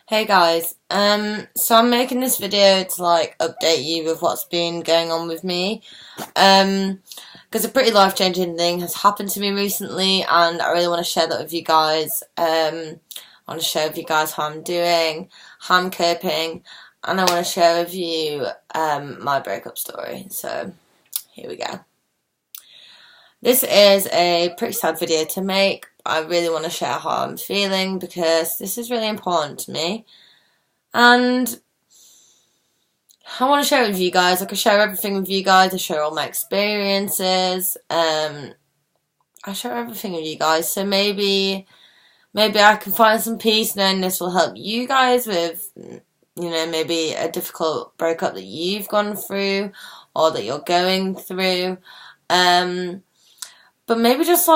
Hey guys, so I'm making this video to update you with what's been going on with me, because a pretty life-changing thing has happened to me recently, and I really want to share that with you guys. I want to share with you guys how I'm doing, how I'm coping, and I want to share with you my breakup story. So here we go. This is a pretty sad video to make. I really want to share how I'm feeling because this is really important to me. And I want to share it with you guys. I can share everything with you guys. I share all my experiences. I share everything with you guys. So maybe I can find some peace knowing this will help you guys with, maybe a difficult breakup that you've gone through or that you're going through. But maybe just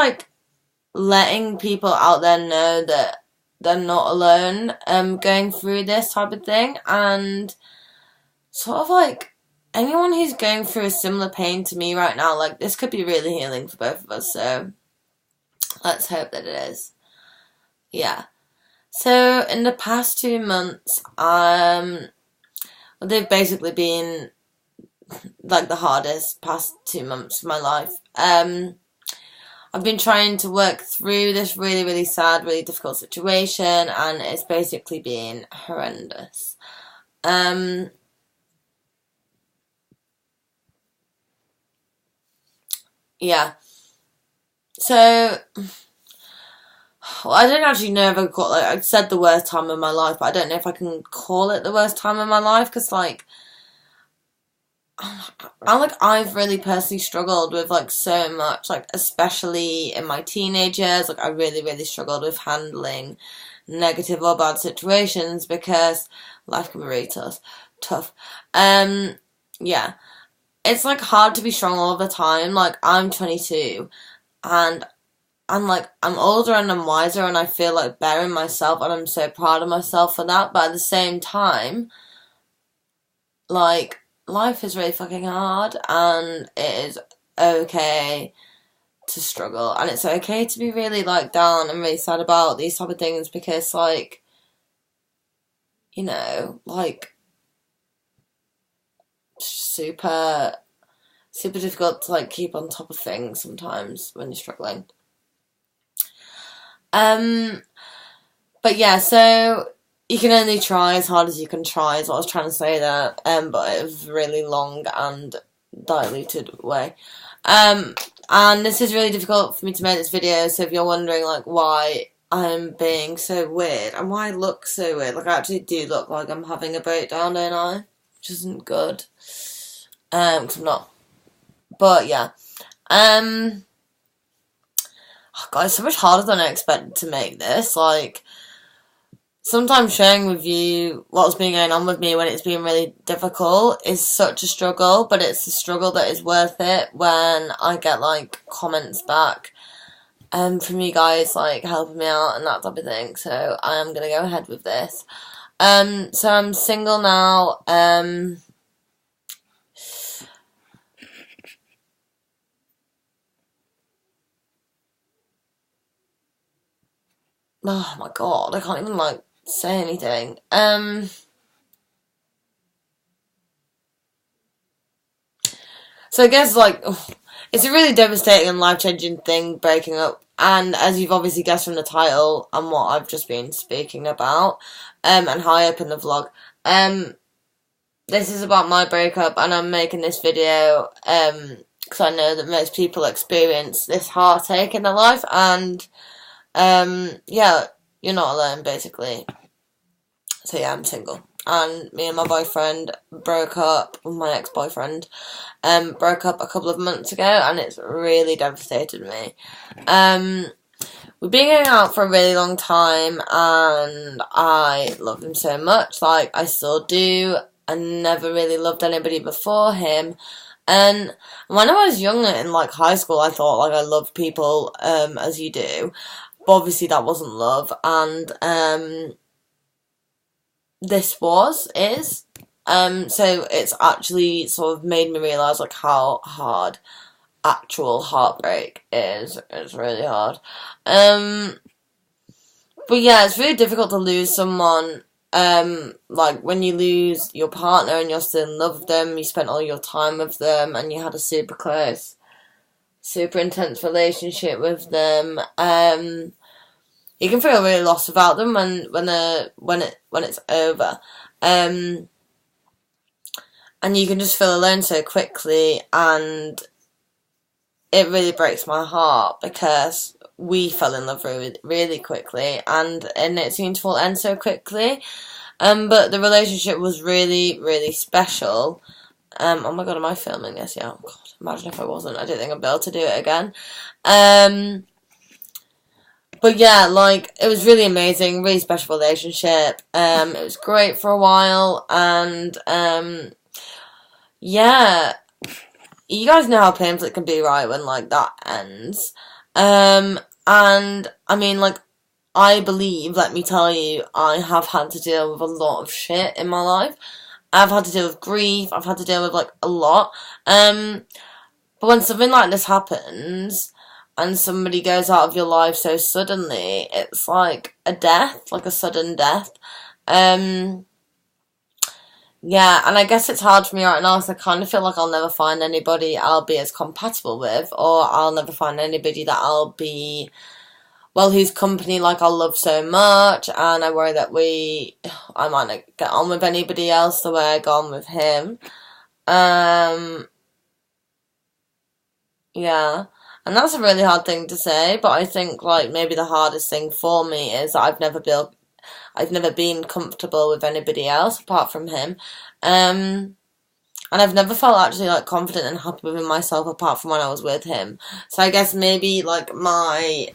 letting people out there know that they're not alone going through this type of thing, and sort of anyone who's going through a similar pain to me right now, this could be really healing for both of us, so let's hope that it is. Yeah. So in the past 2 months, they've basically been the hardest past 2 months of my life. I've been trying to work through this really, really sad, really difficult situation, and it's basically been horrendous. Yeah. So, well, I don't actually know if I got, I said the worst time of my life, but I don't know if I can call it the worst time of my life, because, I've really personally struggled with so much, especially in my teenage years. I really, really struggled with handling negative or bad situations because life can be really tough. Yeah. It's hard to be strong all the time. I'm 22 and I'm older and I'm wiser and I feel better in myself and I'm so proud of myself for that. But at the same time, life is really fucking hard and it is okay to struggle and it's okay to be really down and really sad about these type of things because super super difficult to keep on top of things sometimes when you're struggling. But yeah, so you can only try as hard as you can try is what I was trying to say there, but it was really long and diluted way. And this is really difficult for me to make this video, so if you're wondering why I'm being so weird and why I look so weird, I actually do look like I'm having a breakdown, don't I? Which isn't good. 'Cause I'm not. But yeah. Oh God, it's so much harder than I expected to make this. Sometimes sharing with you what's been going on with me when it's been really difficult is such a struggle, but it's a struggle that is worth it when I get comments back from you guys helping me out and that type of thing. So I am gonna go ahead with this. So I'm single now. Oh my God, I can't even say anything. So I guess it's a really devastating and life-changing thing breaking up, and as you've obviously guessed from the title and what I've just been speaking about, and how I opened the vlog, this is about my breakup, and I'm making this video, because I know that most people experience this heartache in their life, and, yeah, you're not alone, basically. So yeah, I'm single. And me and my boyfriend broke up, my ex-boyfriend, broke up a couple of months ago, and it's really devastated me. We've been going out for a really long time, and I love him so much, I still do. I never really loved anybody before him, and when I was younger in like high school, I thought I loved people, as you do, but obviously that wasn't love, and this is. So it's actually sort of made me realise how hard actual heartbreak is. It's really hard. But yeah, it's really difficult to lose someone Like when you lose your partner and you're still in love with them, you spent all your time with them, and you had a super close, super intense relationship with them. You can feel really lost without them when it's over. And you can just feel alone so quickly, and it really breaks my heart because we fell in love really, really quickly, and it seemed to end so quickly. But the relationship was really, really special. Oh my god, am I filming this? Yeah, oh god, imagine if I wasn't. I don't think I'd be able to do it again. But yeah, like, it was really amazing, really special relationship. It was great for a while, and, yeah, you guys know how painful it can be, right, when, like, that ends. And, I mean, like, I believe, let me tell you, I have had to deal with a lot of shit in my life. I've had to deal with grief, I've had to deal with, like, a lot. But when something like this happens, and somebody goes out of your life so suddenly, it's like a death, like a sudden death. Yeah, and I guess it's hard for me right now because I kind of feel like I'll never find anybody I'll be as compatible with, or I'll never find anybody that I'll be, well, whose company, like, I'll love so much, and I worry that I might not get on with anybody else the way I got on with him. Yeah. And that's a really hard thing to say, but I think, like, maybe the hardest thing for me is that I've never been comfortable with anybody else apart from him. And I've never felt actually, like, confident and happy within myself apart from when I was with him. So I guess maybe, like, my,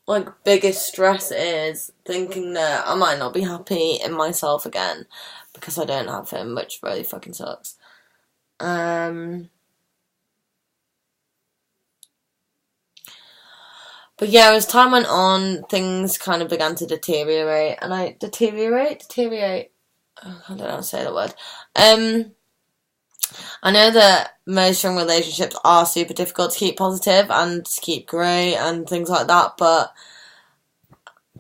like, biggest stress is thinking that I might not be happy in myself again because I don't have him, which really fucking sucks. But yeah, as time went on, things kind of began to deteriorate, and deteriorate. Oh, I don't know how to say the word. I know that most young relationships are super difficult to keep positive and to keep great and things like that, but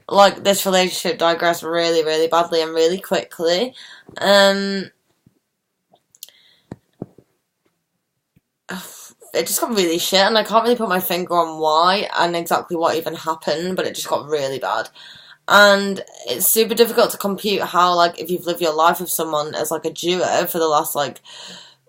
like this relationship digressed really, really badly and really quickly. It just got really shit, and I can't really put my finger on why and exactly what even happened, but it just got really bad. And it's super difficult to compute how, like, if you've lived your life with someone as, like, a duo for the last, like,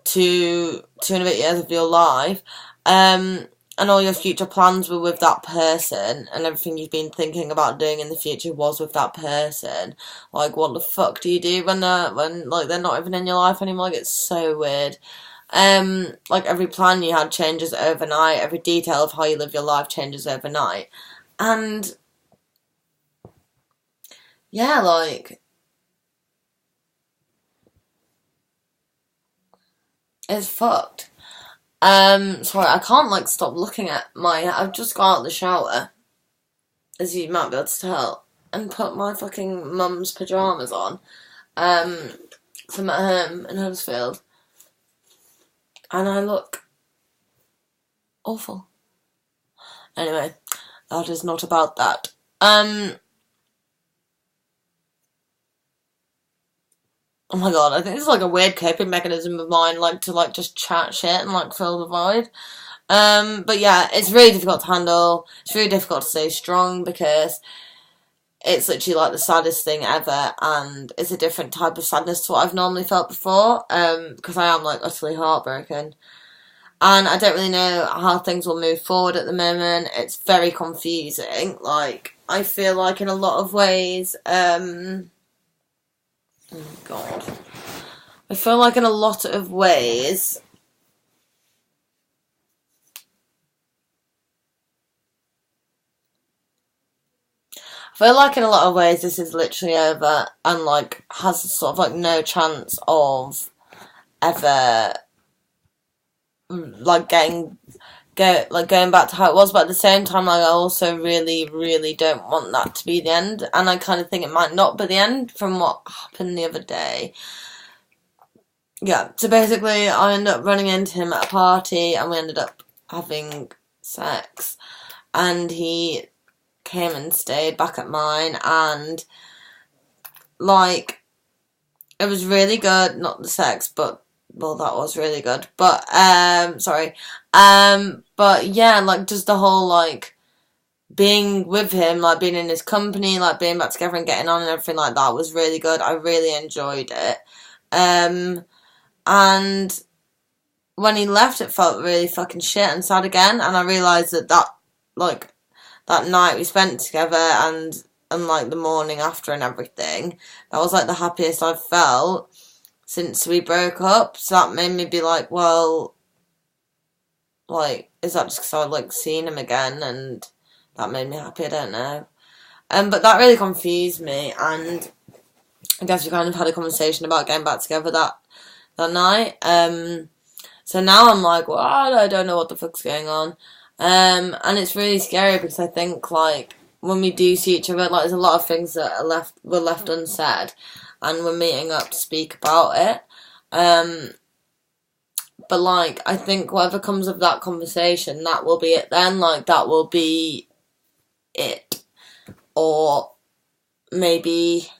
two and a bit years of your life, and all your future plans were with that person, and everything you've been thinking about doing in the future was with that person. Like, what the fuck do you do when like, they're not even in your life anymore? Like, it's so weird. Like, every plan you had changes overnight, every detail of how you live your life changes overnight. And, yeah, like, it's fucked. Sorry, I can't, like, stop looking at I've just got out of the shower, as you might be able to tell, and put my fucking mum's pyjamas on. So I'm at home in Huddersfield, and I look awful. Anyway, that is not about that. Oh my god, I think this is like a weird coping mechanism of mine, like to like just chat shit and like fill the void. But yeah, it's really difficult to handle. It's really difficult to stay strong because it's literally like the saddest thing ever, and it's a different type of sadness to what I've normally felt before. Because I am like utterly heartbroken. And I don't really know how things will move forward at the moment. It's very confusing. Like, I feel like in a lot of ways, oh god. I feel like in a lot of ways, this is literally over and like has sort of like no chance of ever like going back to how it was, but at the same time, like, I also really, really don't want that to be the end, and I kind of think it might not be the end from what happened the other day. Yeah, so basically, I ended up running into him at a party, and we ended up having sex, and he came and stayed back at mine, and like, it was really good. Not the sex, but, well, that was really good. But, sorry. But yeah, like, just the whole, like, being with him, like, being in his company, like, being back together and getting on and everything like that was really good. I really enjoyed it. And when he left, it felt really fucking shit and sad again. And I realised that, like, that night we spent together and like the morning after and everything, that was like the happiest I've felt since we broke up. So that made me be like, well, like, is that just because I'd like seen him again and that made me happy? I don't know. But that really confused me, and I guess we kind of had a conversation about getting back together that night. So now I'm like, well, I don't know what the fuck's going on. And it's really scary because I think, like, when we do see each other, like, there's a lot of things that were left unsaid, and we're meeting up to speak about it. But, like, I think whatever comes of that conversation, that will be it then. Like, that will be it. Or maybe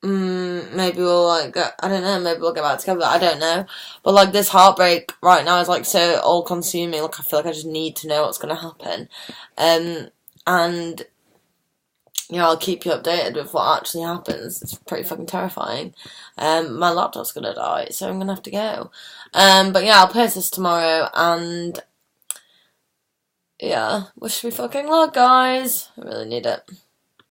maybe we'll, like, I don't know, maybe we'll get back together, I don't know. But, like, this heartbreak right now is, like, so all-consuming. Like, I feel like I just need to know what's going to happen. And, you know, I'll keep you updated with what actually happens. It's pretty fucking terrifying. My laptop's going to die, so I'm going to have to go. But, yeah, I'll post this tomorrow, and, yeah, wish me fucking luck, guys. I really need it.